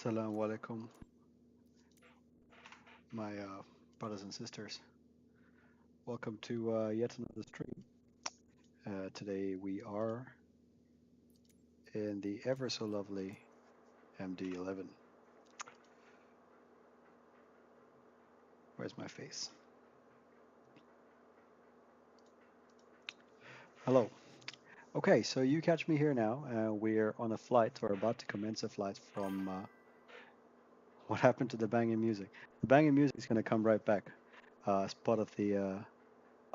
Assalamu alaikum, my brothers and sisters. Welcome to yet another stream. Today we are in the ever so lovely MD11. Where's my face? Hello. Okay, so you catch me here now. We're on a flight, or about to commence a flight from. What happened to the banging music? The banging music is going to come right back as part of the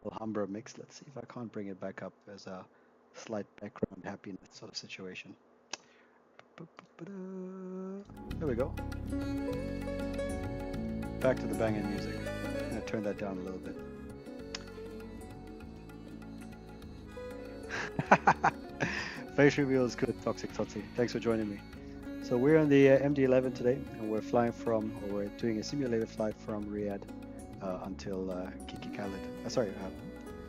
Alhambra mix. Let's see if I can't bring it back up as a slight background happiness sort of situation. There we go. Back to the banging music. I'm going to turn that down a little bit. Face reveal is good, Toxic Totsi. Thanks for joining me. So we're on the MD-11 today, and we're flying from, or we're doing a simulated flight from Riyadh until Kinky Khaled.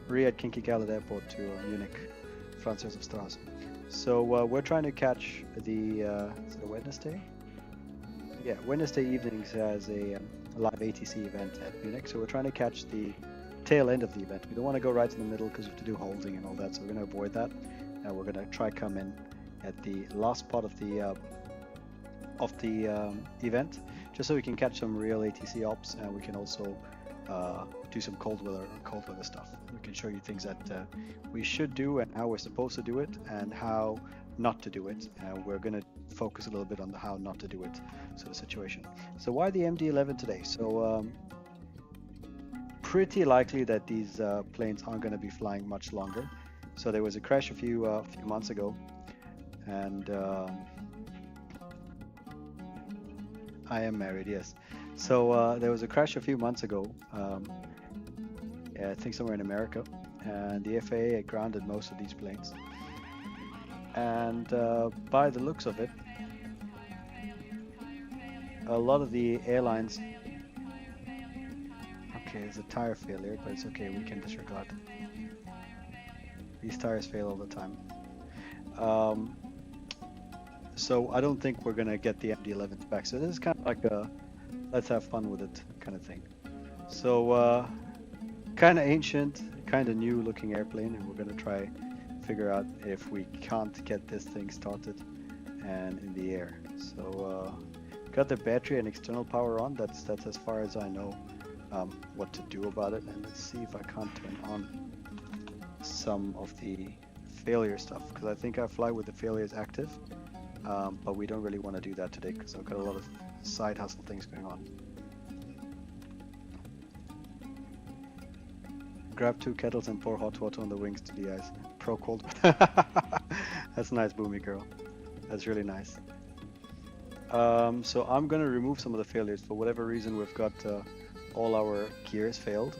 Riyadh Kinky Khaled Airport to Munich, Franz Josef Straße. So we're trying to catch the is it a Wednesday? Yeah, Wednesday evenings has a live ATC event at Munich. So we're trying to catch the tail end of the event. We don't want to go right in the middle because we have to do holding and all that. So we're going to avoid that. And we're going to try come in at the last part of the event, just so we can catch some real ATC ops, and we can also do some cold weather stuff. We can show you things that we should do and how we're supposed to do it and how not to do it. We're going to focus a little bit on the how not to do it sort of situation. So why the MD-11 today? So pretty likely that these planes aren't going to be flying much longer. So there was a crash a few months ago, and I am married, yes. So there was a crash a few months ago, I think somewhere in America, and the FAA had grounded most of these planes. And by the looks of it, a lot of the airlines, okay, there's a tire failure, but it's okay, we can disregard. These tires fail all the time. So I don't think we're gonna get the MD-11s back. So this is kind of like a let's have fun with it kind of thing. So kind of ancient, kind of new looking airplane, and we're gonna try figure out if we can't get this thing started and in the air. So got the battery and external power on. That's as far as I know what to do about it. And let's see if I can't turn on some of the failure stuff, because I think I fly with the failures active, but we don't really want to do that today because I've got a lot of side hustle things going on. Grab 2 kettles and pour hot water on the wings to de-ice. Pro cold. That's nice, Boomy girl. That's really nice. So I'm gonna remove some of the failures. For whatever reason, we've got all our gears failed.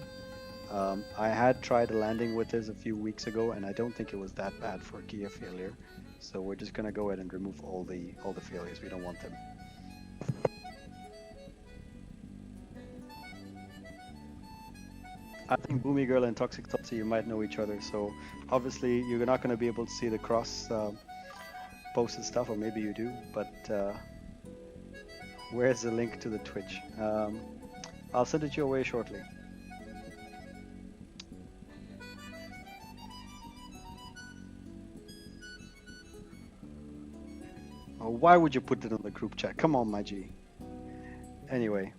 I had tried a landing with this a few weeks ago, and I don't think it was that bad for gear failure. So we're just gonna go ahead and remove all the failures. We don't want them. I think Boomy Girl and Toxic Tutsi, you might know each other, so obviously you're not going to be able to see the cross posted stuff, or maybe you do, but where's the link to the Twitch? I'll send it your way shortly. Oh, why would you put it on the group chat? Come on, my G. Anyway,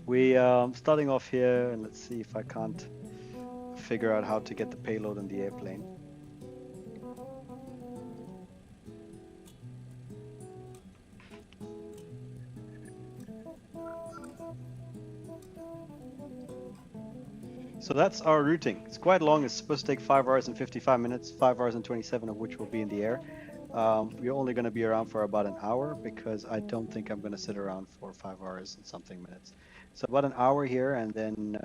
we starting off here, and let's see if I can't figure out how to get the payload on the airplane. So that's our routing. It's quite long. It's supposed to take 5 hours and 55 minutes, 5 hours and 27 of which will be in the air. We're only going to be around for about an hour because I don't think I'm going to sit around for 5 hours and something minutes. So about an hour here, and then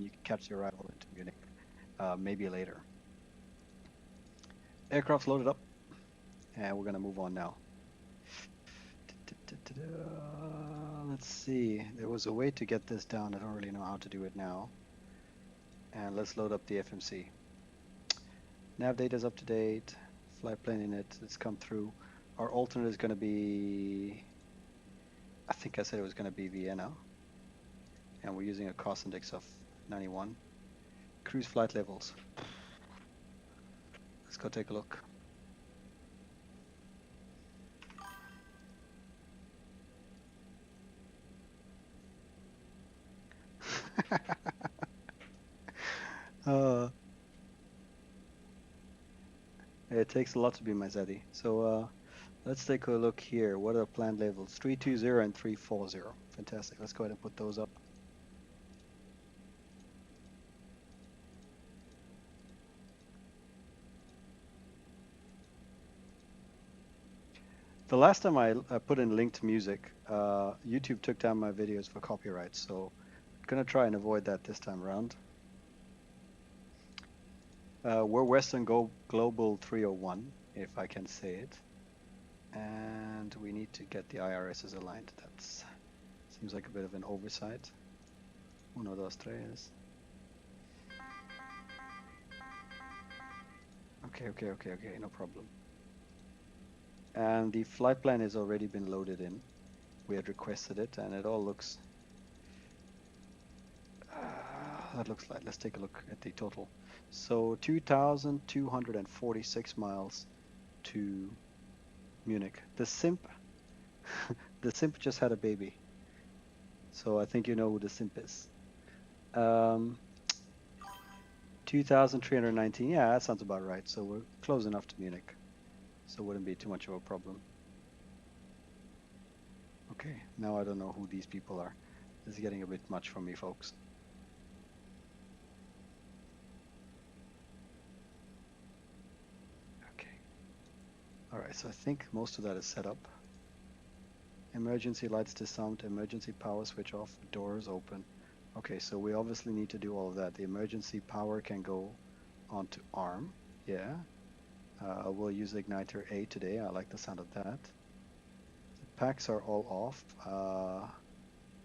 you can catch the arrival into Munich, maybe later. Aircraft's loaded up, and we're going to move on now. Let's see. There was a way to get this down. I don't really know how to do it now. And let's load up the FMC. Nav data is up to date. Flight plan in it. It's come through. Our alternate is going to be, I think I said it was going to be Vienna. And we're using a cost index of 91. Cruise flight levels. Let's go take a look. It takes a lot to be my Zaddy. So let's take a look here. What are planned levels? 320 and 340. Fantastic. Let's go ahead and put those up. The last time I put in linked music, YouTube took down my videos for copyright, so I'm gonna try and avoid that this time around. We're Western Global 301, if I can say it. And we need to get the IRSs aligned. That seems like a bit of an oversight. 1, 2, 3. Okay, no problem. And the flight plan has already been loaded in. We had requested it, and it all looks... that looks like, let's take a look at the total. So 2,246 miles to Munich. The simp, the simp just had a baby. So I think you know who the simp is. 2,319, yeah, that sounds about right. So we're close enough to Munich. So it wouldn't be too much of a problem. Okay, now I don't know who these people are. This is getting a bit much for me, folks. Alright, so I think most of that is set up. Emergency lights disarmed, emergency power switch off, doors open. Okay, so we obviously need to do all of that. The emergency power can go onto ARM, yeah. We'll use igniter A today, I like the sound of that. The packs are all off,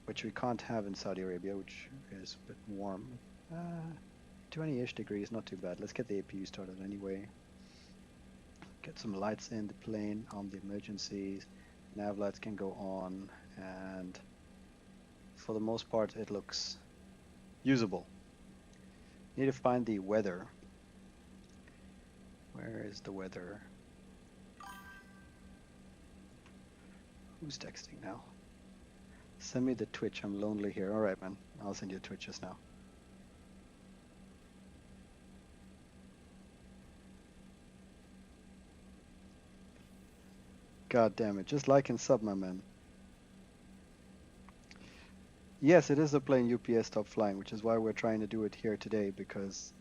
which we can't have in Saudi Arabia, which is a bit warm. 20-ish degrees, not too bad. Let's get the APU started anyway. Get some lights in the plane on the emergencies. Nav lights can go on, and for the most part it looks usable. Need to find the weather. Where is the weather? Who's texting now? Send me the Twitch, I'm lonely here. Alright man, I'll send you a Twitch just now. God damn it, just like and sub, my man. Yes, it is a plane UPS top flying, which is why we're trying to do it here today, because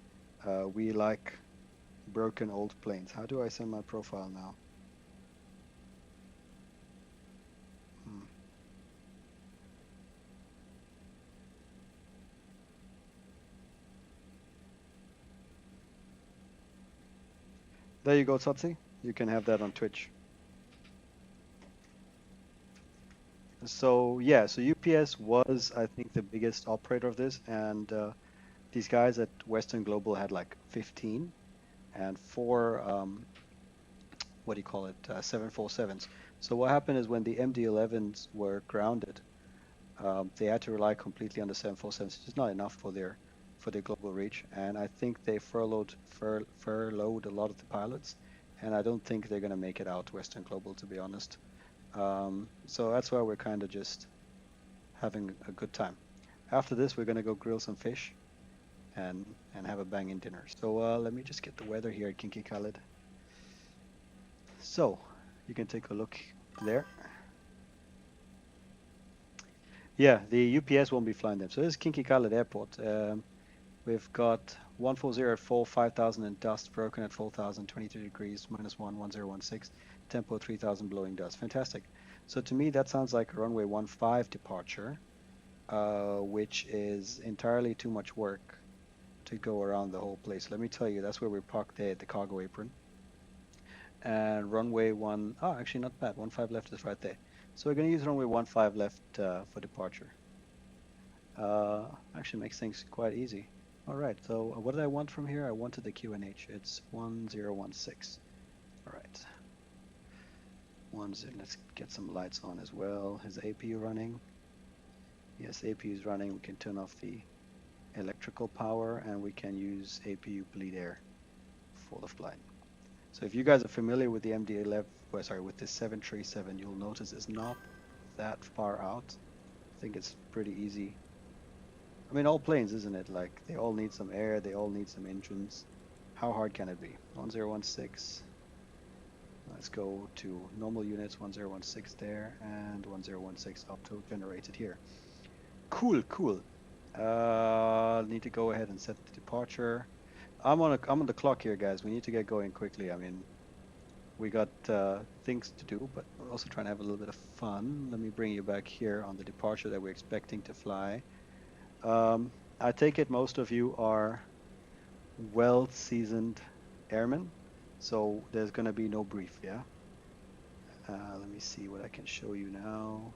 we like broken old planes. How do I send my profile now? There you go, Tsotsi. You can have that on Twitch. So yeah, so UPS was, I think, the biggest operator of this, and these guys at Western Global had like 15 and four, what do you call it, 747s. So what happened is when the MD-11s were grounded, they had to rely completely on the 747s, which is not enough for their global reach. And I think they furloughed a lot of the pilots, and I don't think they're going to make it out Western Global, to be honest. So that's why we're kind of just having a good time. After this, we're going to go grill some fish and have a banging dinner. So let me just get the weather here at Kinky Khaled. So you can take a look there. Yeah, the UPS won't be flying them. So this is Kinky Khaled Airport. We've got 140 at full, 5,000 in dust, broken at 4,000, 22 degrees, -1, 1016, tempo 3,000 blowing dust. Fantastic. So to me, that sounds like a runway 15 departure, which is entirely too much work to go around the whole place. Let me tell you, that's where we're parked there at the cargo apron. And runway actually not bad, 15 left is right there. So we're going to use runway 15 left for departure. Actually makes things quite easy. All right, so what did I want from here? I wanted the QNH. It's 1016. All right. Let's get some lights on as well. Is APU running? Yes, APU is running. We can turn off the electrical power and we can use APU bleed air for the flight. So if you guys are familiar with the MD-11, with the 737, you'll notice it's not that far out. I think it's pretty easy. I mean, all planes, isn't it? Like, they all need some air, they all need some engines. How hard can it be? 1016. Let's go to normal units, 1016 there, and 1016 auto generated here. Cool, cool. Need to go ahead and set the departure. I'm on the clock here, guys. We need to get going quickly. I mean, we got things to do, but we're also trying to have a little bit of fun. Let me bring you back here on the departure that we're expecting to fly. I take it most of you are well-seasoned airmen, so there's going to be no brief, yeah? Let me see what I can show you now.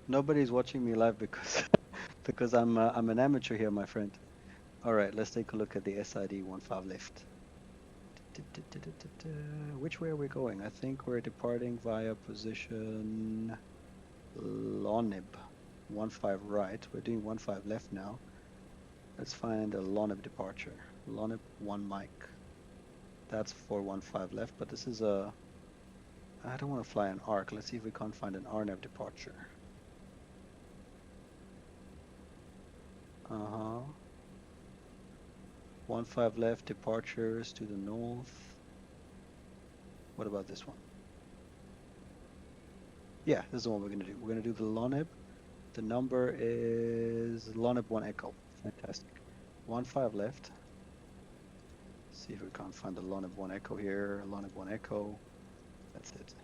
Nobody's watching me live because because I'm an amateur here, my friend. All right, let's take a look at the SID 15 left. Which way are we going? I think we're departing via position Lonib. 15 right. We're doing 15 left now. Let's find a Lonib departure. Lonib 1 mic. That's for 15 left, but this is a... I don't want to fly an arc. Let's see if we can't find an RNAV departure. 15 left, departures to the north. What about this one? Yeah, this is the one we're going to do. We're going to do the Lonib. The number is Lonib 1 Echo. Fantastic. 15 left. See if we can't find the Lonib 1 Echo here. Lonib 1 Echo. That's it.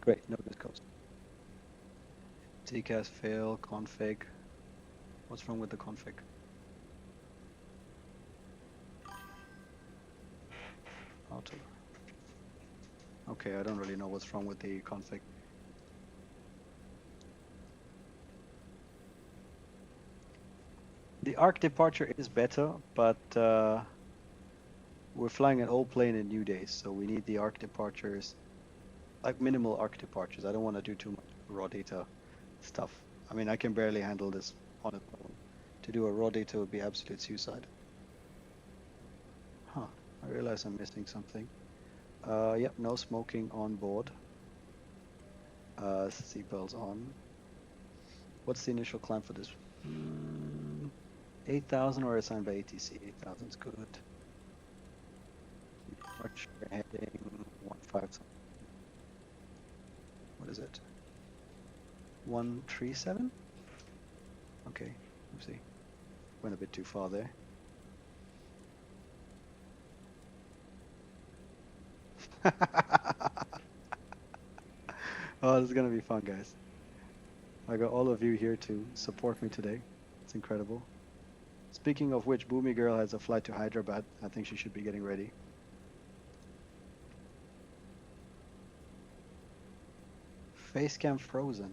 Great, no discodes. TCAS fail, config. What's wrong with the config? Auto. Okay, I don't really know what's wrong with the config. The arc departure is better, but we're flying an old plane in new days, so we need the arc departures, like minimal arc departures. I don't want to do too much raw data stuff. I mean, I can barely handle this on its own. To do a raw data would be absolute suicide. Huh, I realize I'm missing something. Yep, no smoking on board. Seatbelts on. What's the initial climb for this? 8,000 or assigned by ATC. 8,000 is good. Departure heading 15. What is it? 137? Okay, let's see. Went a bit too far there. Oh, this is gonna be fun, guys. I got all of you here to support me today. It's incredible. It's Speaking of which, Boomy Girl has a flight to Hyderabad. I think she should be getting ready. Facecam frozen.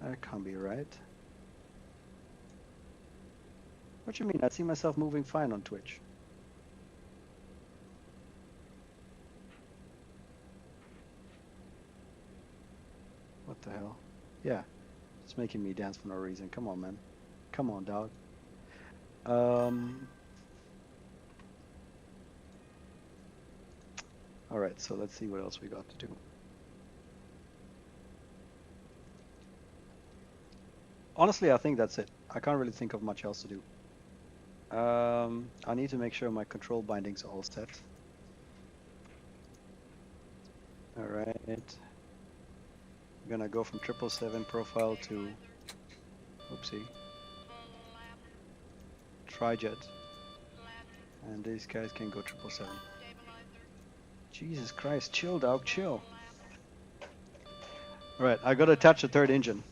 That can't be right. What you mean? I see myself moving fine on Twitch. What the hell? Yeah, it's making me dance for no reason. Come on, man. Come on, dog. Alright, so let's see what else we got to do. Honestly, I think that's it. I can't really think of much else to do. I need to make sure my control bindings are all set. Alright. I'm gonna go from 777 profile to, oopsie, Trijet. And these guys can go 777. Jesus Christ, chill, dog, chill. Alright, I gotta attach the third engine.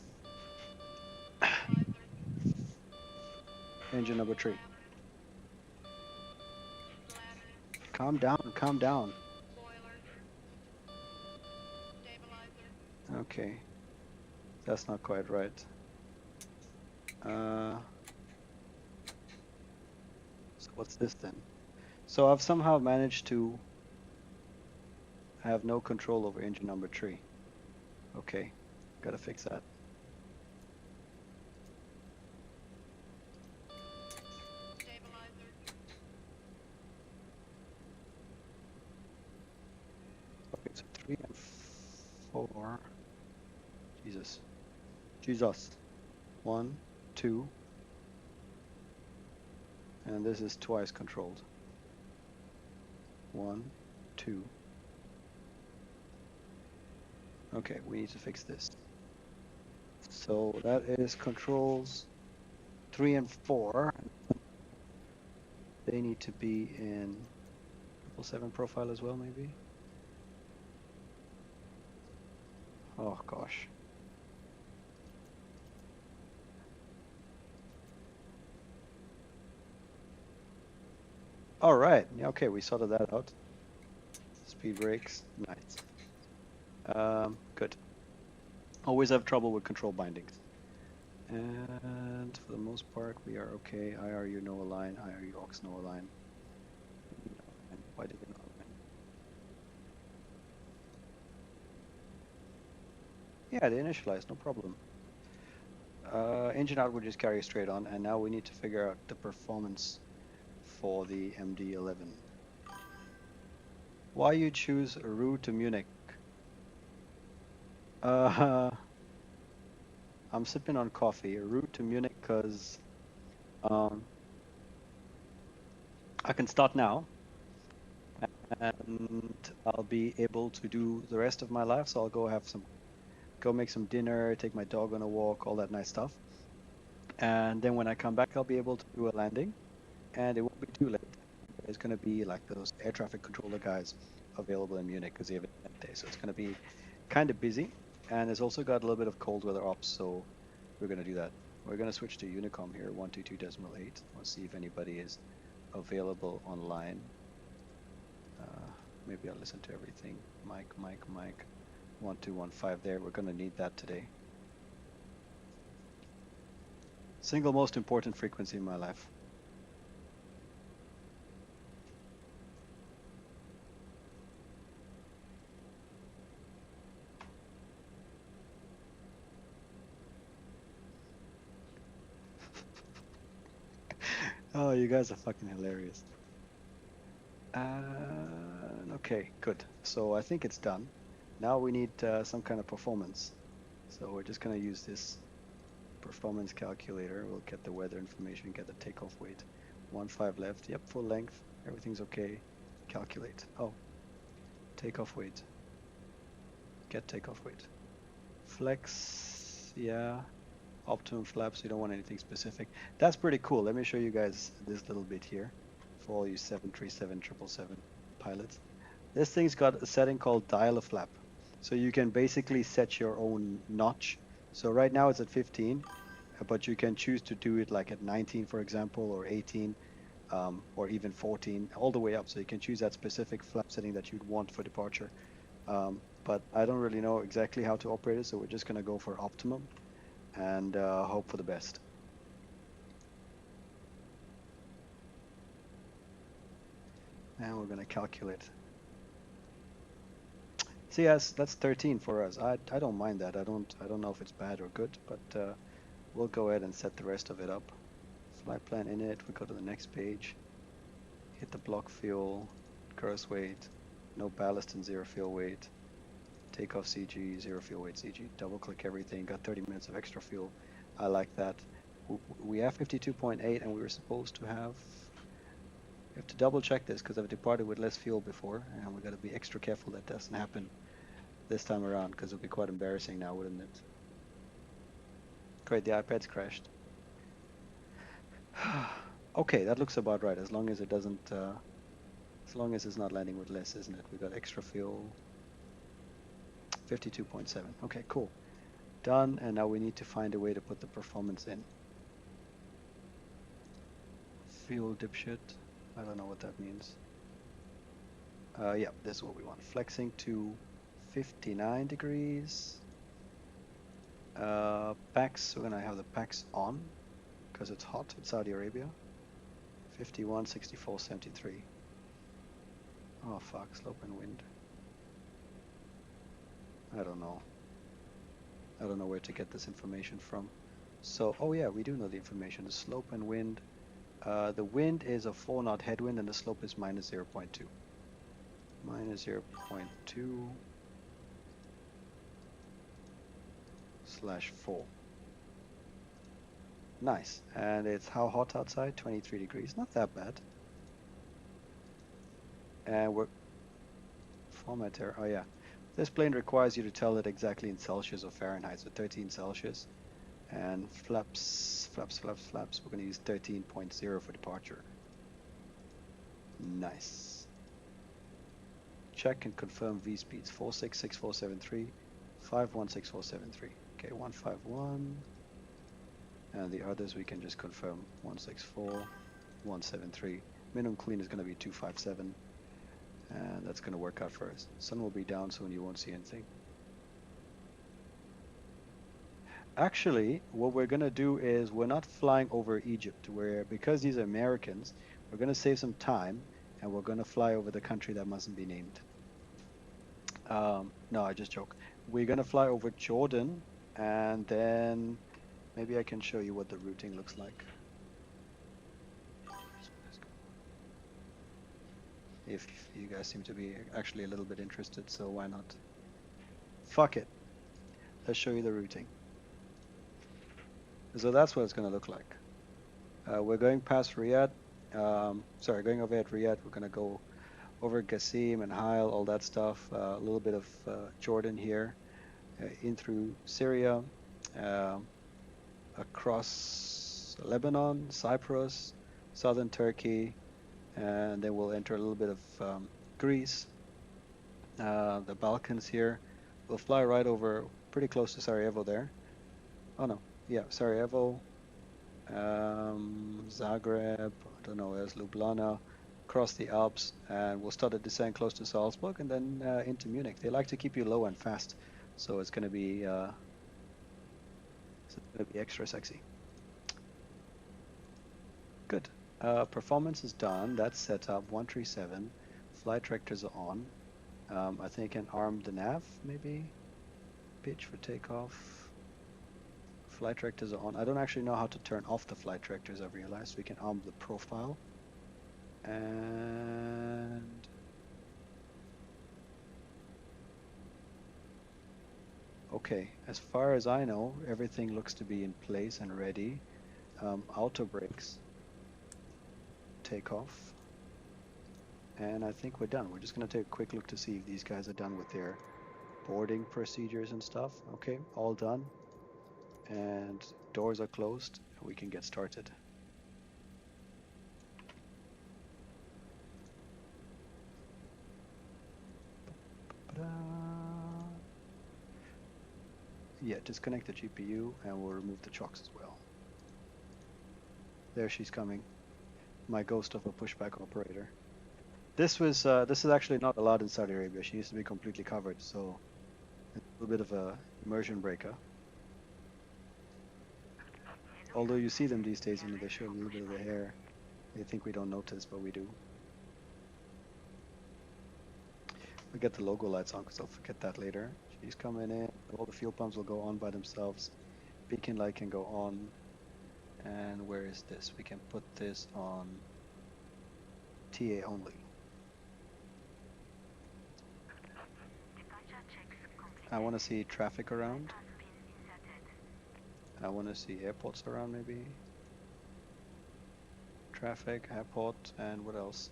Engine number 3. Calm down, calm down. Okay, that's not quite right. So what's this then? So I've somehow managed to have no control over engine number 3. Okay, gotta fix that. Okay, so 3 and 4. Jesus. 1, 2. And this is twice controlled. 1, 2. Okay, we need to fix this. So that is controls 3 and 4. They need to be in 777 profile as well, maybe? Oh gosh. All right. Yeah, okay, we sorted that out. Speed brakes, nice. Good. Always have trouble with control bindings. And for the most part, we are okay. IRU no align, IRU aux no align. Why did it not align? Yeah, they initialized, no problem. Engine out will just carry straight on, and now we need to figure out the performance for the MD-11. Why you choose a route to Munich? I'm sipping on coffee. A route to Munich because I can start now, and I'll be able to do the rest of my life. So I'll go make some dinner, take my dog on a walk, all that nice stuff. And then when I come back, I'll be able to do a landing, and it won't be too late. There's going to be like those air traffic controller guys available in Munich because they have a day, so it's going to be kind of busy. And it's also got a little bit of cold weather ops, so we're going to do that. We're going to switch to Unicom here, 122.8. Let's see if anybody is available online. Maybe I'll listen to everything. Mike, 1215 there. We're going to need that today. Single most important frequency in my life. Oh, you guys are fucking hilarious. Okay, good. So I think it's done. Now we need some kind of performance. So we're just going to use this performance calculator. We'll get the weather information, get the takeoff weight. 15 left. Yep, full length. Everything's okay. Calculate. Oh, takeoff weight. Get takeoff weight. Flex. Yeah. Optimum flaps. You don't want anything specific. That's pretty cool. Let me show you guys this little bit here for all you 737, 777 pilots. This thing's got a setting called dial a flap. So you can basically set your own notch. So right now it's at 15. but you can choose to do it like at 19, for example, or 18, or even 14, all the way up. So you can choose that specific flap setting that you'd want for departure. But I don't really know exactly how to operate it, so we're just going to go for optimum and hope for the best. And we're going to calculate. See, yes, that's 13 for us. I don't mind that. I don't know if it's bad or good, but we'll go ahead and set the rest of it up. Flight plan in it. We go to the next page. Hit the block fuel, gross weight, no ballast and 0 fuel weight. Takeoff CG, 0 fuel weight CG. Double click everything. Got 30 minutes of extra fuel. I like that. We have 52.8, and we were supposed to have. We have to double check this because I've departed with less fuel before, and we got to be extra careful that doesn't happen this time around, because it'll be quite embarrassing now, wouldn't it? Great, the iPad's crashed. Okay, that looks about right, as long as it doesn't, as long as it's not landing with less, isn't it? We got extra fuel, 52.7. Okay, cool. Done, and now we need to find a way to put the performance in. Fuel dipshit. I don't know what that means. Yeah, this is what we want. Flexing to 59 degrees. Packs, we're gonna have the packs on because it's hot in Saudi Arabia. 51, 64, 73. Oh fuck, slope and wind. I don't know. I don't know where to get this information from. So, oh yeah, we do know the information. The slope and wind. The wind is a 4 knot headwind and the slope is minus 0.2. Minus 0.2 / 4. Nice. And it's how hot outside? 23 degrees. Not that bad. And we're format error. Oh yeah. This plane requires you to tell it exactly in Celsius or Fahrenheit. So 13 Celsius. And flaps. We're going to use 13.0 for departure. Nice. Check and confirm V speeds. 466473, 516473. Okay, 151. And the others we can just confirm. 164, 173. Minimum clean is going to be 257. And that's going to work out for us. Sun will be down soon, you won't see anything. Actually, what we're going to do is we're not flying over Egypt, because these are Americans, we're going to save some time and we're going to fly over the country that mustn't be named. No, I just joke. We're going to fly over Jordan, and then maybe I can show you what the routing looks like. If you guys seem to be actually a little bit interested, so why not? Fuck it. Let's show you the routing. So that's what it's going to look like. We're going past Riyadh. Going over at Riyadh. We're going to go over Qasim and Hail, all that stuff. A little bit of Jordan here, in through Syria, across Lebanon, Cyprus, southern Turkey, and then we'll enter a little bit of Greece, the Balkans here. We'll fly right over, pretty close to Sarajevo there. Oh no, yeah, Sarajevo, Zagreb, I don't know, there's Ljubljana, across the Alps, and we'll start a descent close to Salzburg and then into Munich. They like to keep you low and fast, so it's going to be extra sexy. Good. Performance is done. That's set up. 137. Flight directors are on. I think I can arm the nav, maybe. Pitch for takeoff. Flight directors are on. I don't actually know how to turn off the flight directors, I've realized. We can arm the profile. And okay, as far as I know, everything looks to be in place and ready. Auto brakes. Takeoff. And I think we're done. We're just going to take a quick look to see if these guys are done with their boarding procedures and stuff. Okay, all done. And doors are closed. We can get started. Yeah, disconnect the GPU and we'll remove the chocks as well. There she's coming. My ghost of a pushback operator. This is actually not allowed in Saudi Arabia. She needs to be completely covered, so it's a little bit of a immersion breaker. Although you see them these days, you know, they show a little bit of the hair. They think we don't notice, but we do. We get the logo lights on because I'll forget that later. She's coming in. All the fuel pumps will go on by themselves. Beacon light can go on. And where is this? We can put this on TA only. I want to see traffic around. I want to see airports around maybe. Traffic, airport, and what else?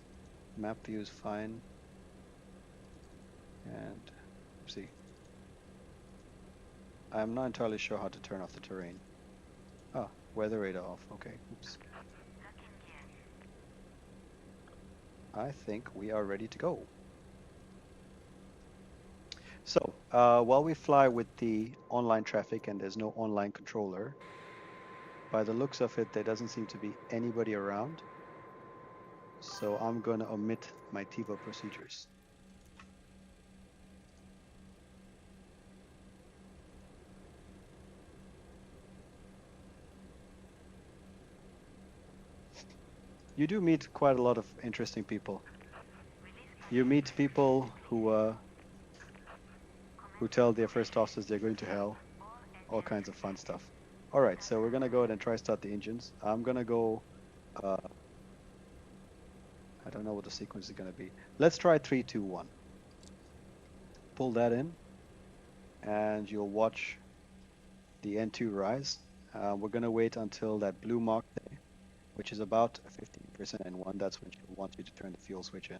Map view is fine. And see. I'm not entirely sure how to turn off the terrain. Ah, weather radar off. Okay, oops. I think we are ready to go. So, while we fly with the online traffic and there's no online controller, by the looks of it, there doesn't seem to be anybody around. So I'm going to omit my TiVo procedures. You do meet quite a lot of interesting people. You meet people who tell their first officers they're going to hell. All kinds of fun stuff. All right, so we're going to go ahead and try start the engines. I'm going to go... I don't know what the sequence is going to be. Let's try 3, 2, 1. Pull that in, and you'll watch the N2 rise. We're going to wait until that blue mark there, which is about 15% N1. That's when she'll want you to turn the fuel switch in.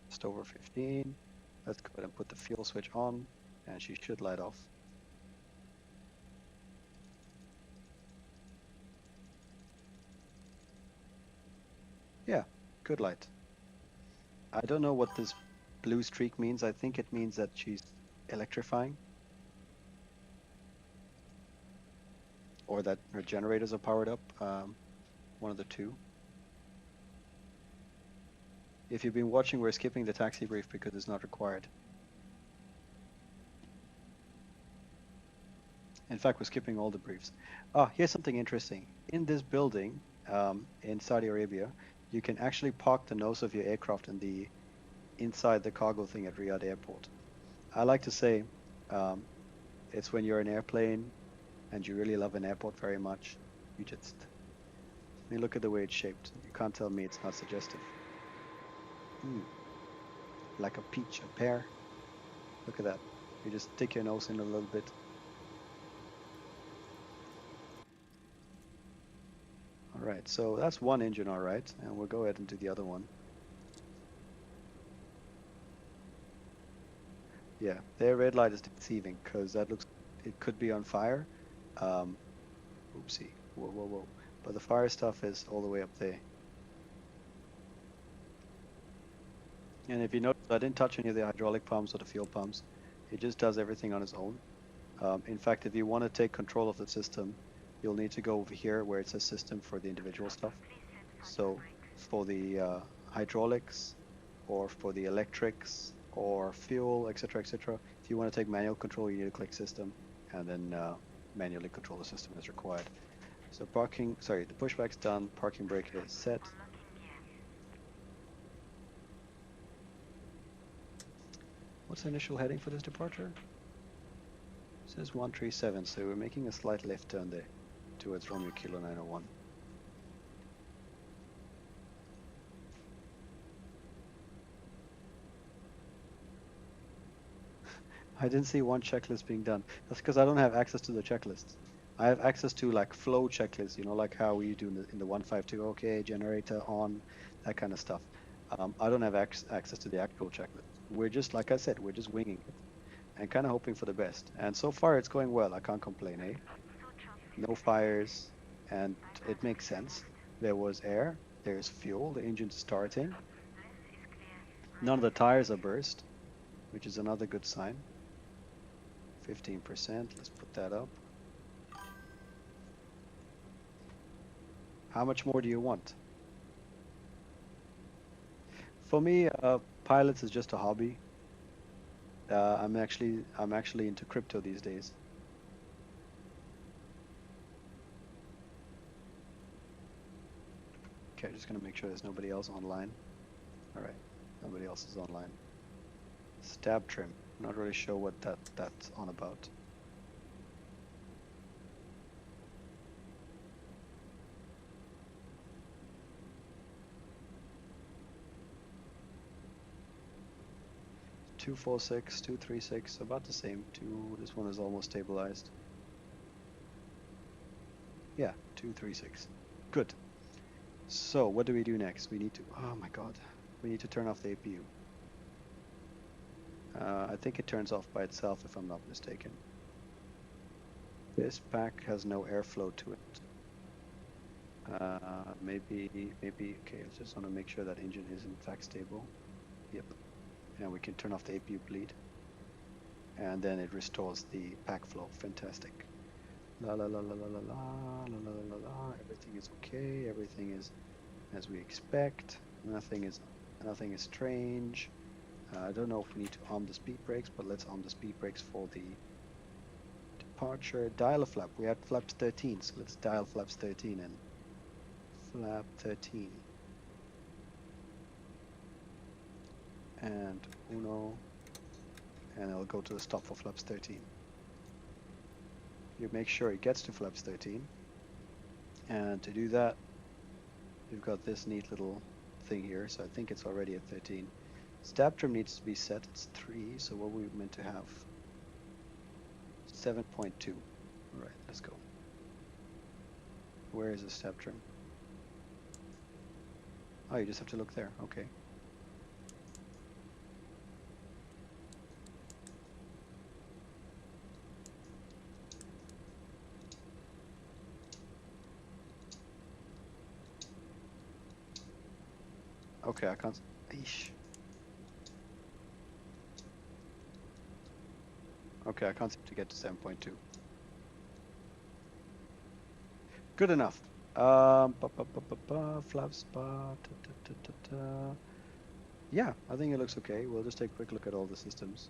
Just over 15. Let's go ahead and put the fuel switch on, and she should light off. Yeah, good light. I don't know what this blue streak means. I think it means that she's electrifying. Or that her generators are powered up. One of the two. If you've been watching, we're skipping the taxi brief because it's not required. In fact, we're skipping all the briefs. Here's something interesting. In this building, in Saudi Arabia, you can actually park the nose of your aircraft in inside the cargo thing at Riyadh Airport. I like to say it's when you're in an airplane and you really love an airport very much, you just... I mean, look at the way it's shaped. You can't tell me it's not suggestive. Like a peach, a pear. Look at that. You just stick your nose in a little bit. Alright, so that's one engine, alright, and we'll go ahead and do the other one. Yeah, their red light is deceiving because that looks, it could be on fire. Oopsie, whoa. But the fire stuff is all the way up there. And if you notice, I didn't touch any of the hydraulic pumps or the fuel pumps. It just does everything on its own. In fact, if you want to take control of the system, you'll need to go over here where it says system for the individual stuff. So for the hydraulics or for the electrics or fuel, etc., etc., if you want to take manual control, you need to click system and then manually control the system as required. So the pushback's done, parking brake is set. What's the initial heading for this departure? It says 137, so we're making a slight left turn there towards Romeo Kilo 901. I didn't see one checklist being done. That's because I don't have access to the checklists. I have access to like flow checklists, you know, like how we do in the 152, okay, generator on, that kind of stuff. I don't have access to the actual checklist. We're just, like I said, we're just winging it and kind of hoping for the best. And so far it's going well. I can't complain, eh? No fires, and it makes sense. There was air, there's fuel, the engine's starting. None of the tires are burst, which is another good sign. 15%, let's put that up. How much more do you want? For me, pilots is just a hobby. I'm actually into crypto these days. Okay, just gonna make sure there's nobody else online. All right, nobody else is online. Stab trim. Not really sure what that's on about. Two 4.6, 2.36, about the same. This one is almost stabilized. Yeah, 2.36. Good. So what do we do next? We need to, oh my God, we need to turn off the APU. I think it turns off by itself if I'm not mistaken. This pack has no airflow to it. Maybe, okay, I just want to make sure that engine is in fact stable. Yep. And we can turn off the APU bleed. And then it restores the pack flow. Fantastic. La la la la la la la la la la la. Everything is okay. Everything is as we expect. Nothing is strange. I don't know if we need to arm the speed brakes, but let's arm the speed brakes for the departure. Dial a flap. We had flaps 13, so let's dial flaps 13 in. Flap 13. And uno. And it'll go to the stop for flaps 13. You make sure it gets to flaps 13. And to do that, we've got this neat little thing here, so I think it's already at 13. Stab trim needs to be set, it's 3, so what we meant to have? 7.2. Alright, let's go. Where is the stab trim? Oh, you just have to look there, okay. Okay, I can't. Eesh. Okay, I can't seem to get to 7.2. Good enough. Flaps. Yeah, I think it looks okay. We'll just take a quick look at all the systems.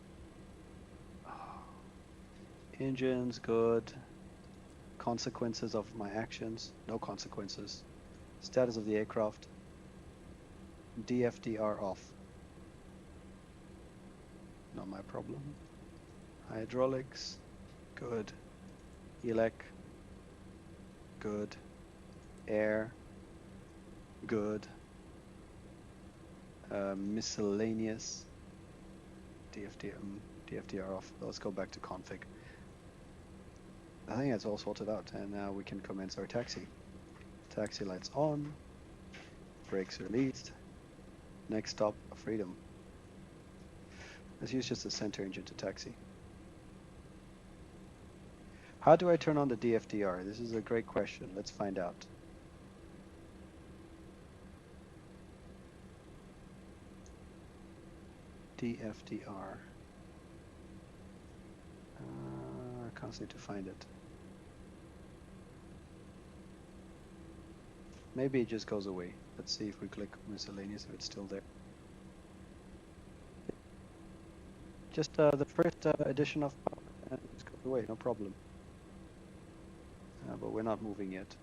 Engines, good. Consequences of my actions, no consequences. Status of the aircraft. TFDi off. Not my problem. Hydraulics, good. Elec, good. Air, good. Miscellaneous. TFDi off. Let's go back to config. I think that's all sorted out, and now we can commence our taxi. Taxi lights on. Brakes released. Next stop, freedom. Let's use just the center engine to taxi. How do I turn on the DFDR? This is a great question. Let's find out. DFDR. I can't seem to find it. Maybe it just goes away. Let's see if we click miscellaneous, if it's still there. Just the first edition of power, and it just goes away, no problem. But we're not moving yet.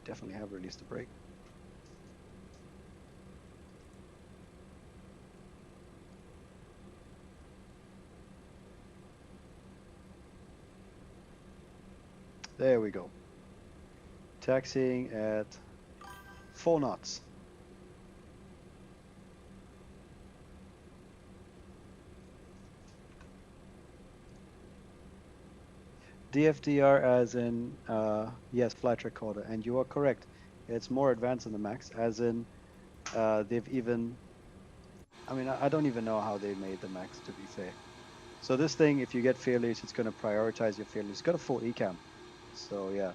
Definitely have released the brake. There we go. Taxiing at 4 knots. DFDR as in, yes, flight recorder, and you are correct. It's more advanced than the Max, as in, they've even, I mean, I don't even know how they made the Max, to be fair. So this thing, if you get failures, it's going to prioritize your failures. It's got a full ECAM. So yeah,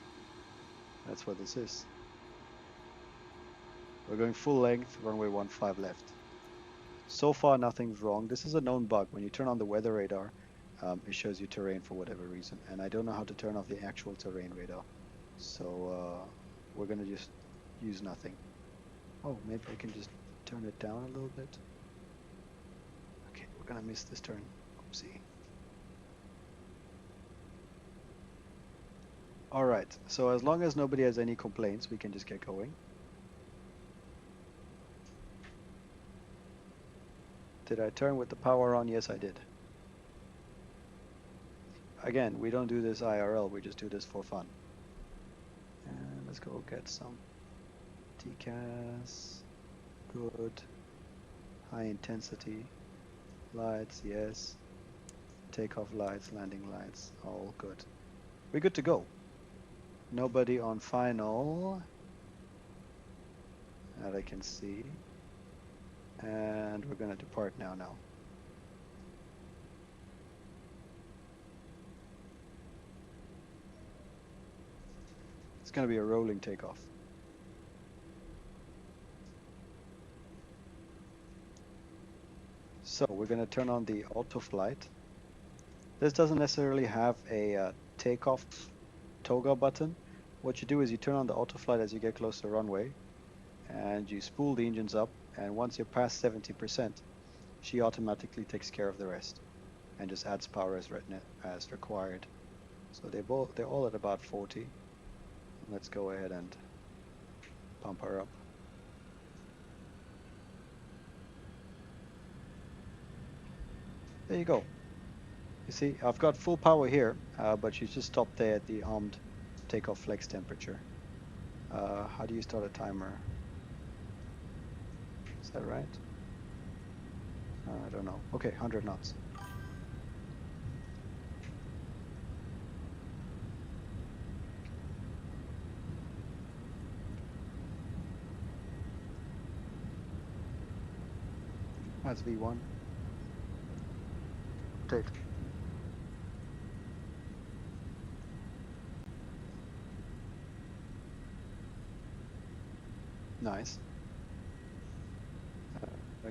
that's what this is. We're going full length, runway 15 left. So far, nothing's wrong. This is a known bug. When you turn on the weather radar, it shows you terrain for whatever reason. And I don't know how to turn off the actual terrain radar. So we're gonna just use nothing. Oh, maybe I can just turn it down a little bit. Okay, we're gonna miss this turn. Oopsie. All right, so as long as nobody has any complaints, we can just get going. Did I turn with the power on? Yes, I did. Again, we don't do this IRL, we just do this for fun. And let's go get some TCAS. Good. High intensity. Lights, yes. Takeoff lights, landing lights, all good. We're good to go. Nobody on final that I can see. And we're gonna depart now. It's gonna be a rolling takeoff. So we're gonna turn on the auto flight. This doesn't necessarily have a takeoff toga button. What you do is you turn on the auto flight as you get close to the runway, and you spool the engines up, and once you're past 70%, she automatically takes care of the rest and just adds power as required. So they're all at about 40. Let's go ahead and pump her up. There you go. You see, I've got full power here, but she's just stopped there at the armed takeoff flex temperature. How do you start a timer? Is that right? I don't know. Okay, 100 knots. That's V1. Take. Nice.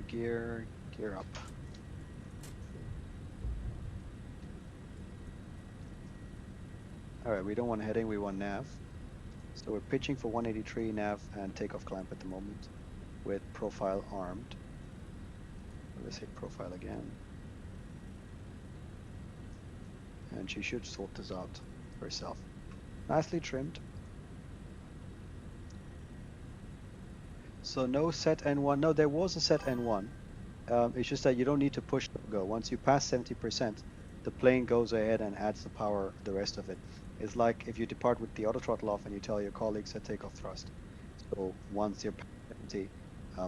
Gear up. All right, we don't want heading, we want nav. So we're pitching for 183 nav and takeoff clamp at the moment with profile armed. Let's hit profile again. And she should sort this out herself. Nicely trimmed. So no set N1. No, there was a set N1. It's just that you don't need to push the go. Once you pass 70%, the plane goes ahead and adds the power, the rest of it. It's like if you depart with the auto throttle off and you tell your colleagues at takeoff thrust. So once you're past 70,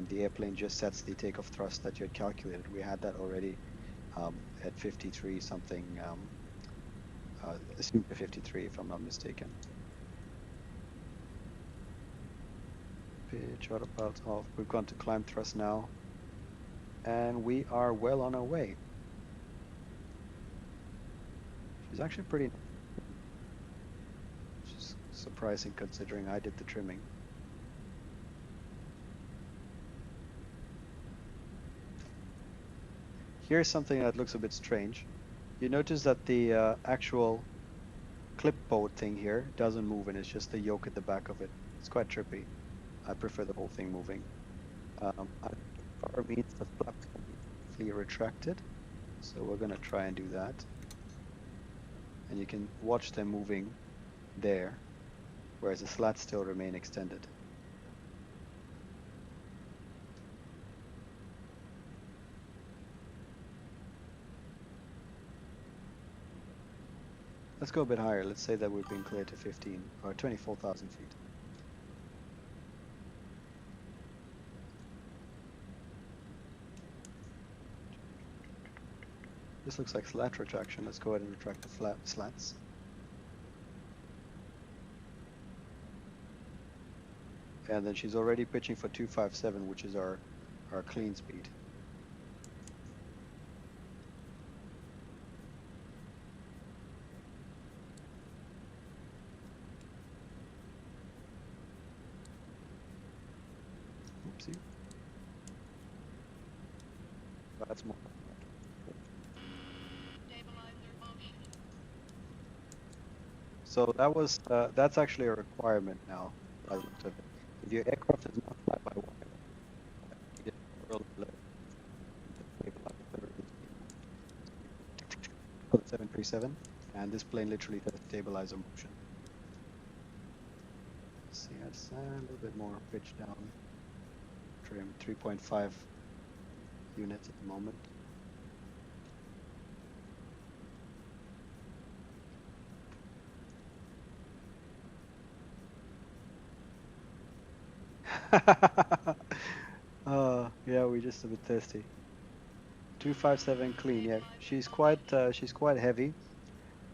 the airplane just sets the takeoff thrust that you had calculated. We had that already at 53 something, assume 53 if I'm not mistaken. Pitch, autopilot off. We've gone to climb thrust now. And we are well on our way. She's actually pretty, which is surprising considering I did the trimming. Here's something that looks a bit strange. You notice that the actual clipboard thing here doesn't move and it's just the yoke at the back of it. It's quite trippy. I prefer the whole thing moving. Power means the flaps can be fully retracted. So we're gonna try and do that. And you can watch them moving there, whereas the slats still remain extended. Let's go a bit higher. Let's say that we've been cleared to 15 or 24,000 feet. This looks like slat retraction. Let's go ahead and retract the slats. And then she's already pitching for 257, which is our clean speed. Oopsie. That's more. So that was that's actually a requirement now. By the looks of it. If your aircraft is not fly by wire, you need a control alert to stabilize the release for the 737, and this plane literally does stabilizer motion. See, that's a little bit more pitch down. Trim 3.5 units at the moment. Yeah, we're just a bit thirsty. 257 clean. Yeah, she's quite heavy.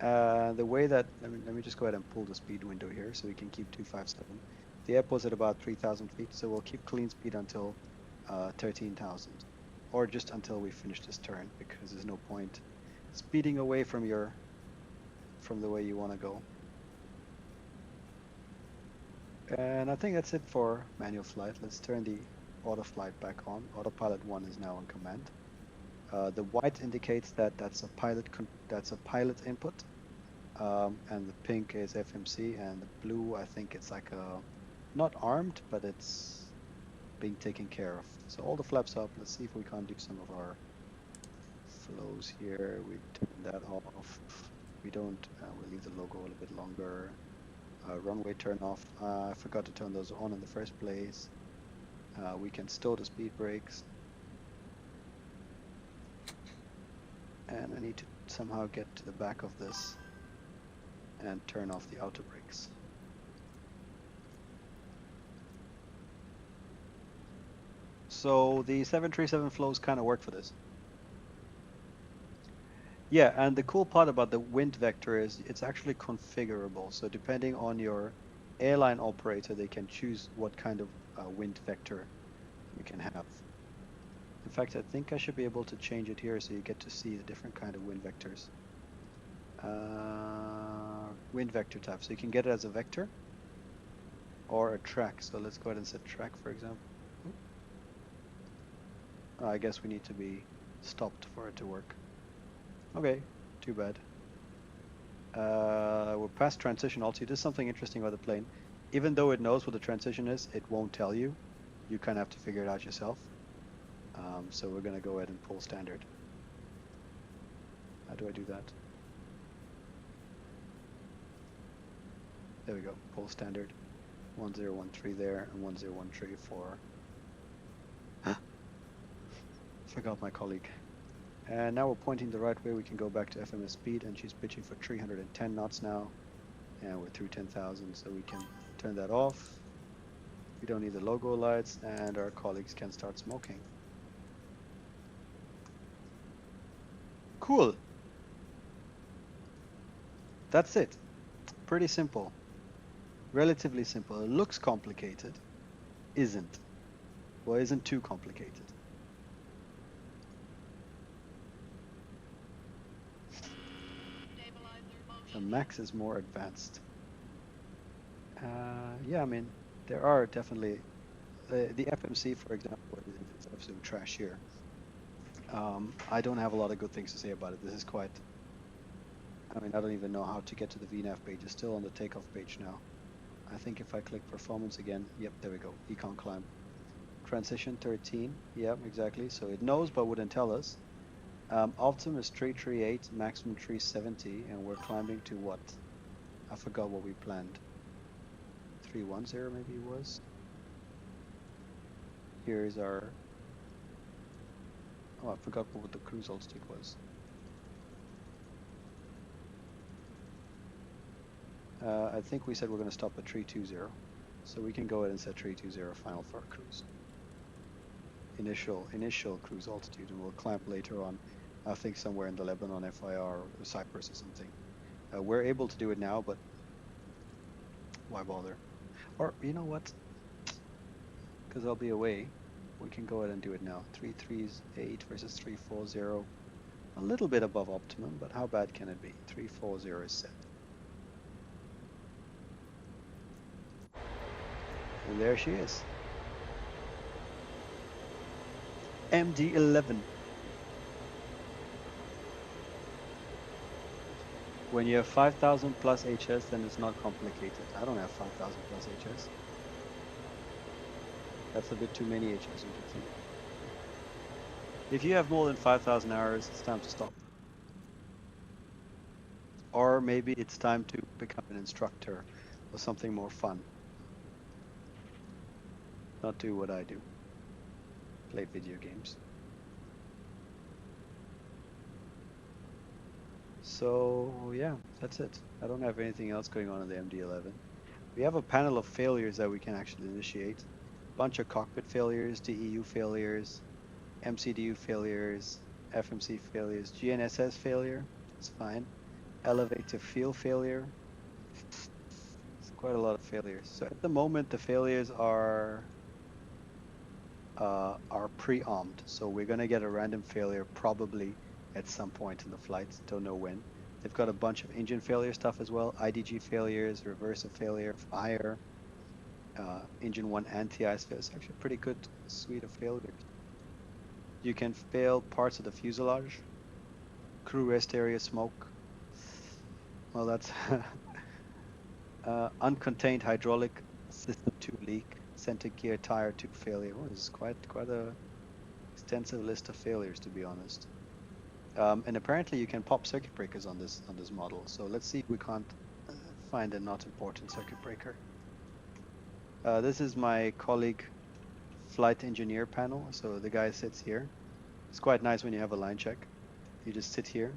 The way that let me just go ahead and pull the speed window here so we can keep 257. The airport's at about 3,000 feet, so we'll keep clean speed until 13,000, or just until we finish this turn, because there's no point speeding away from the way you want to go. And I think that's it for manual flight. Let's turn the auto flight back on. Autopilot 1 is now on command. The white indicates that that's a pilot input, and the pink is FMC, and the blue, I think it's like not armed, but it's being taken care of. So all the flaps up. Let's see if we can't do some of our flows here. We turn that off. We don't. We'll leave the logo a little bit longer. Runway turn off. I forgot to turn those on in the first place. We can stow the speed brakes. And I need to somehow get to the back of this and turn off the outer brakes. So the 737 flows kind of work for this. Yeah, and the cool part about the wind vector is it's actually configurable. So depending on your airline operator, they can choose what kind of wind vector you can have. In fact, I think I should be able to change it here so you get to see the different kind of wind vectors. Wind vector type. So you can get it as a vector or a track. So let's go ahead and set track, for example. I guess we need to be stopped for it to work. Okay, too bad. We're past transition altitude. There's something interesting about the plane. Even though it knows what the transition is, it won't tell you. You kind of have to figure it out yourself. So we're going to go ahead and pull standard. How do I do that? There we go, pull standard. 1013 there and 1013 for... Forgot my colleague. And now we're pointing the right way. We can go back to FMS speed, and she's pitching for 310 knots now. And we're through 10,000, so we can turn that off. We don't need the logo lights, and our colleagues can start smoking. Cool. That's it. Pretty simple. Relatively simple. It looks complicated. Isn't. Well, isn't too complicated. The Max is more advanced. Yeah, I mean, there are definitely the FMC, for example, is absolute trash here. I don't have a lot of good things to say about it. This is quite... I mean, I don't even know how to get to the VNAV page. It's still on the takeoff page now. I think if I click performance again, yep, there we go. Econ climb. Transition 13, yep, exactly. So it knows but wouldn't tell us. Optimum is 338, maximum 370, and we're climbing to what? I forgot what we planned. 310 maybe it was. Here's our... Oh, I forgot what the cruise altitude was. I think we said we're going to stop at 320, so we can go ahead and set 320 final for our cruise. Initial cruise altitude, and we'll climb later on. I think somewhere in the Lebanon FIR or Cyprus or something. We're able to do it now, but why bother? Or you know what? Because I'll be away, we can go ahead and do it now. 338 versus 340. A little bit above optimum, but how bad can it be? 340 is set. And there she is. MD-11. When you have 5,000 plus HS, then it's not complicated. I don't have 5,000 plus HS. That's a bit too many HS, don't you think? If you have more than 5,000 hours, it's time to stop. Or maybe it's time to become an instructor or something more fun. Not do what I do. Play video games. So yeah, that's it. I don't have anything else going on in the MD-11. We have a panel of failures that we can actually initiate. Bunch of cockpit failures, DEU failures, MCDU failures, FMC failures, GNSS failure, it's fine. Elevator field failure. It's quite a lot of failures. So at the moment the failures are pre-armed. So we're gonna get a random failure probably at some point in the flight, don't know when. They've got a bunch of engine failure stuff as well, IDG failures, reverser failure, fire, engine 1 anti-ice failure. It's actually a pretty good suite of failures. You can fail parts of the fuselage, crew rest area smoke. Well, that's uncontained hydraulic system 2 leak, center gear tire tube failure. Oh, this is quite a extensive list of failures, to be honest. And apparently you can pop circuit breakers on this model. So let's see if we can't find a not important circuit breaker. This is my colleague flight engineer panel. So the guy sits here. It's quite nice when you have a line check. You just sit here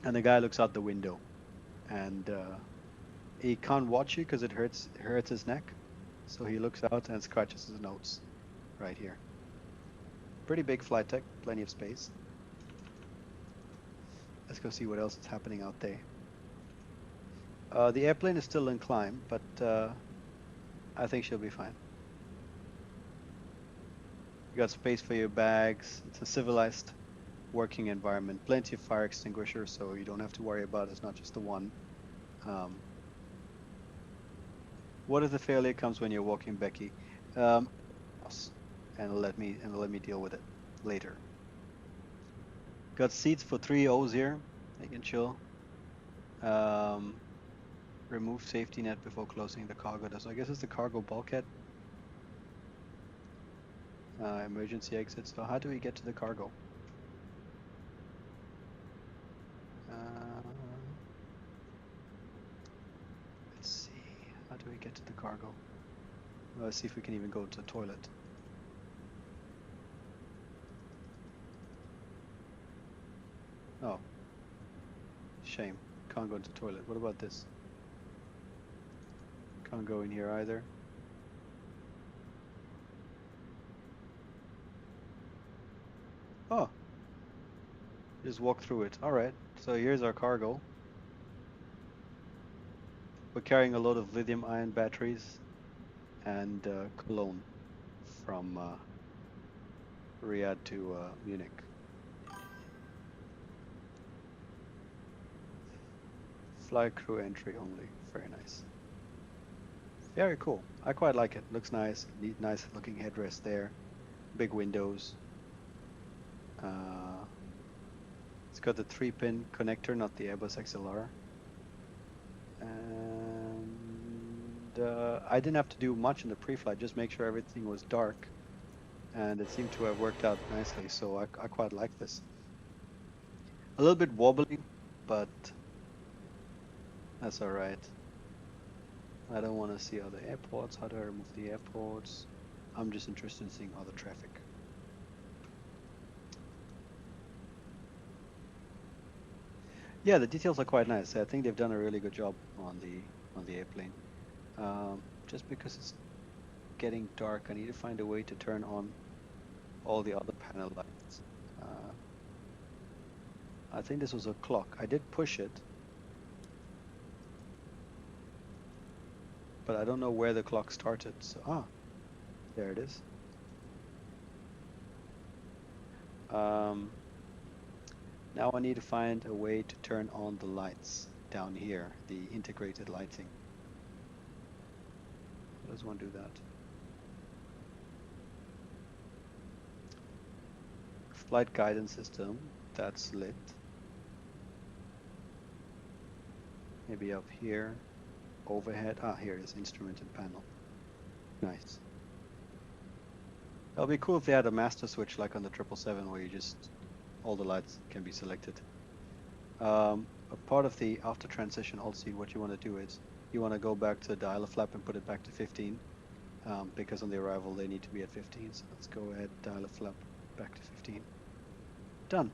and the guy looks out the window and he can't watch you because it hurts his neck. So he looks out and scratches his notes right here. Pretty big flight deck, plenty of space. Let's go see what else is happening out there. The airplane is still in climb, but I think she'll be fine. You got space for your bags. It's a civilized working environment. Plenty of fire extinguishers, so you don't have to worry about it. It's not just the one. What if the failure comes when you're walking, Becky? And let me deal with it later. Got seats for 3 O's here. You can chill. Remove safety net before closing the cargo door. So I guess it's the cargo bulkhead. Emergency exit. So how do we get to the cargo? Let's see. How do we get to the cargo? Let's see if we can even go to the toilet. Oh. Shame. Can't go to the toilet. What about this? Can't go in here either. Oh. Just walk through it. Alright. So here's our cargo. We're carrying a load of lithium-ion batteries and cologne from Riyadh to Munich. Flight crew entry only. Very nice. Very cool. I quite like it. Looks nice. Neat, nice looking headrest there. Big windows. It's got the 3-pin connector, not the Airbus XLR. And I didn't have to do much in the pre-flight, just make sure everything was dark. And it seemed to have worked out nicely, so I quite like this. A little bit wobbly, but that's alright. I don't want to see other airports. How do I remove the airports? I'm just interested in seeing other traffic. Yeah, the details are quite nice. I think they've done a really good job on the airplane. Just because it's getting dark, I need to find a way to turn on all the other panel lights. I think this was a clock. I did push it, but I don't know where the clock started. So there it is. Now I need to find a way to turn on the lights down here, the integrated lighting. How does one do that? Flight guidance system, that's lit. Maybe up here, overhead. Ah, here it is, instrument and panel. Nice. That'll be cool if they had a master switch like on the 777 where you just, all the lights can be selected. A part of the after transition also what you want to do is you want to go back to the dialer flap and put it back to 15 because on the arrival they need to be at 15. So let's go ahead, dialer flap back to 15. Done.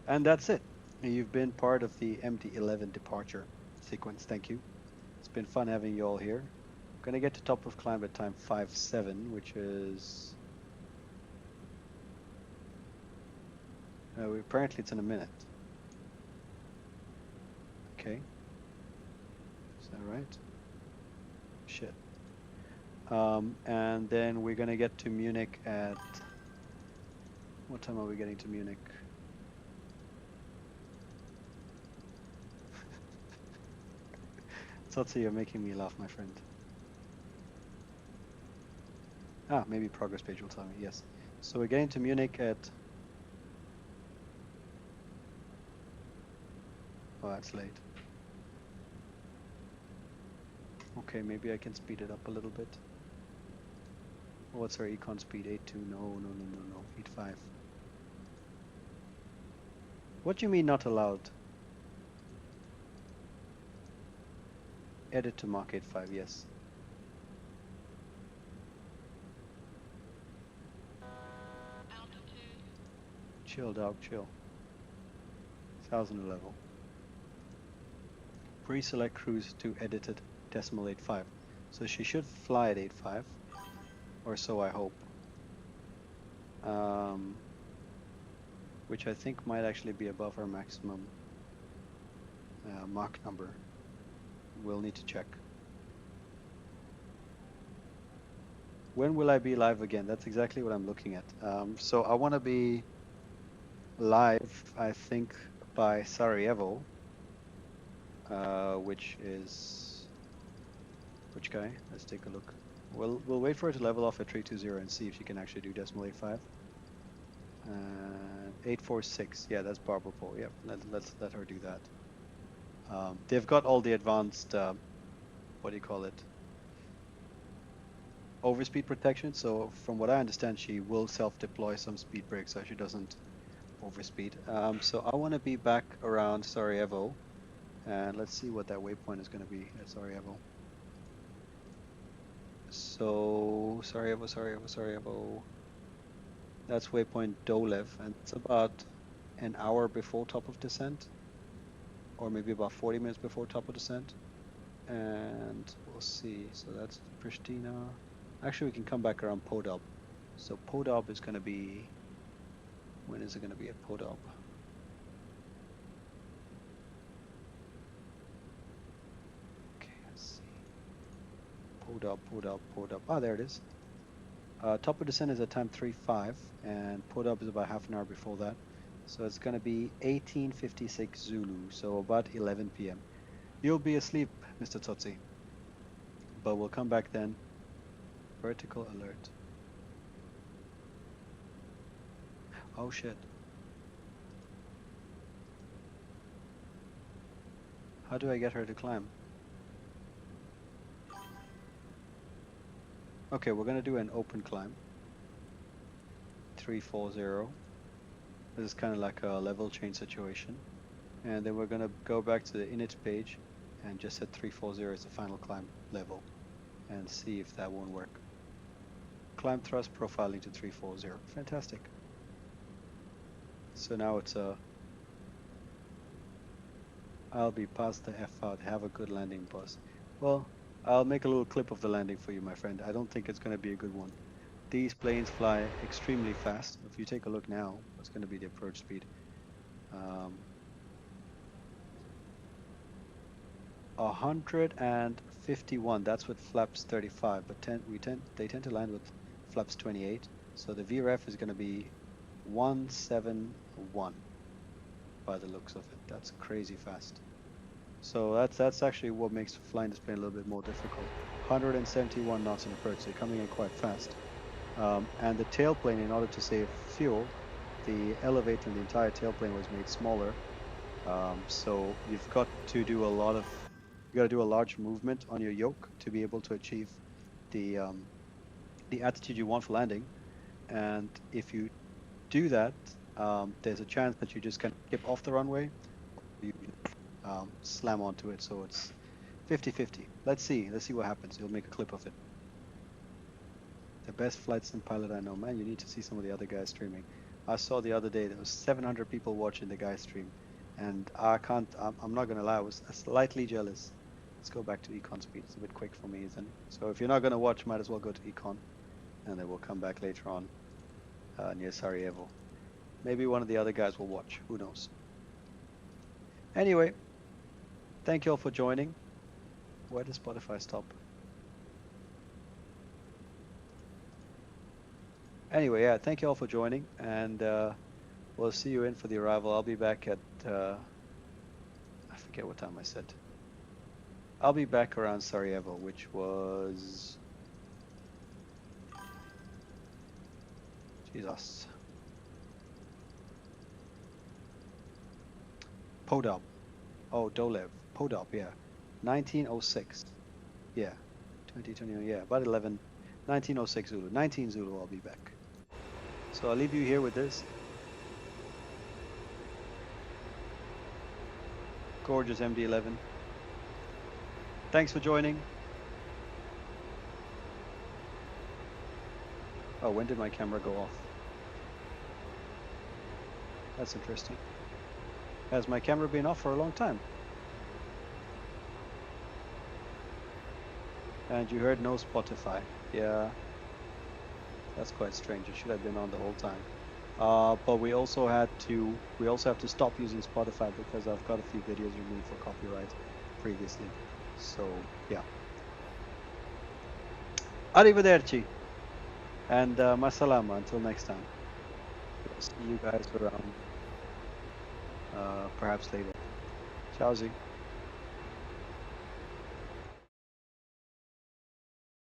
And that's it. You've been part of the MD-11 departure sequence. Thank you. It's been fun having you all here. I'm gonna get to top of climb at time 5-7, which is apparently it's in a minute. Okay. Is that right? Shit. And then we're gonna get to Munich at... What time are we getting to Munich? Tsotsi, you're making me laugh, my friend. Ah, maybe progress page will tell me, yes. So we're getting to Munich at... Oh, that's late. Okay, maybe I can speed it up a little bit. What's our econ speed? 8.2? No. 8.5. What do you mean not allowed? Edit to Mach 8.5, yes. Chill, dog, chill. 1000 level. Pre-select cruise to edited decimal 8.5. So she should fly at 8.5, or so I hope. Which I think might actually be above our maximum Mach number. We'll need to check. When will I be live again? That's exactly what I'm looking at. So I want to be live, I think, by Sarajevo, which is... Which guy? Let's take a look. We'll wait for her to level off at 320 and see if she can actually do decimal 8.5. 846, yeah, that's Barbara Pole. Yeah, let's let her do that. They've got all the advanced, what do you call it? Overspeed protection. So from what I understand, she will self-deploy some speed brakes so she doesn't overspeed. So I want to be back around Sarajevo, and let's see what that waypoint is going to be at Sarajevo. So Sarajevo. That's waypoint Dolev, and it's about an hour before top of descent, or maybe about 40 minutes before top of descent. And we'll see. So that's Pristina. Actually, we can come back around Podab. So Podab is going to be... When is it going to be at Podab? Okay, let's see. Podab. Ah, there it is. Top of descent is at time 3.5, and Podab is about half an hour before that. So it's going to be 18:56 Zulu, so about 11 p.m. You'll be asleep, Mr. Tsotsi. But we'll come back then. Vertical alert. Oh shit. How do I get her to climb? Okay, we're gonna do an open climb. 340. This is kind of like a level change situation. And then we're gonna go back to the init page and just set 340 as the final climb level and see if that won't work. Climb thrust profiling to 340. Fantastic. So now it's I'll be past the F out. Have a good landing, boss. Well, I'll make a little clip of the landing for you, my friend. I don't think it's going to be a good one. These planes fly extremely fast. If you take a look now, what's going to be the approach speed? 151. That's with flaps 35, but they tend to land with flaps 28. So the VREF is going to be 171 by the looks of it. That's crazy fast. So that's actually what makes flying this plane a little bit more difficult. 171 knots in approach, so you're coming in quite fast. And the tailplane, in order to save fuel, the elevator in the entire tailplane was made smaller So you've got to do you got to do a large movement on your yoke to be able to achieve the attitude you want for landing. And if you do that, there's a chance that you just kind of skip off the runway, or you slam onto it. So it's 50-50. Let's see what happens. You'll make a clip of it. The best flight sim pilot I know. Man, you need to see some of the other guys streaming. I saw the other day there was 700 people watching the guy stream, and I'm not gonna lie, I was slightly jealous. Let's go back to econ speed. It's a bit quick for me, isn't it? So if you're not gonna watch, might as well go to econ, and then we'll come back later on near Sarajevo. Maybe one of the other guys will watch. Who knows? Anyway, thank you all for joining. Where does Spotify stop? Anyway, yeah, thank you all for joining, and we'll see you in for the arrival. I'll be back at, I forget what time I said. I'll be back around Sarajevo, which was, Jesus, Podop. Oh, Dolev. Podop, yeah. 1906. Yeah. 2021, yeah. About 1906 Zulu. 19 Zulu, I'll be back. So I'll leave you here with this. Gorgeous MD-11. Thanks for joining. Oh, when did my camera go off? That's interesting. Has my camera been off for a long time? And you heard no Spotify. Yeah. That's quite strange. It should have been on the whole time. But we also have to stop using Spotify because I've got a few videos removed for copyright previously. So yeah. Arrivederci. And masalama until next time. See you guys around perhaps later. Ciao.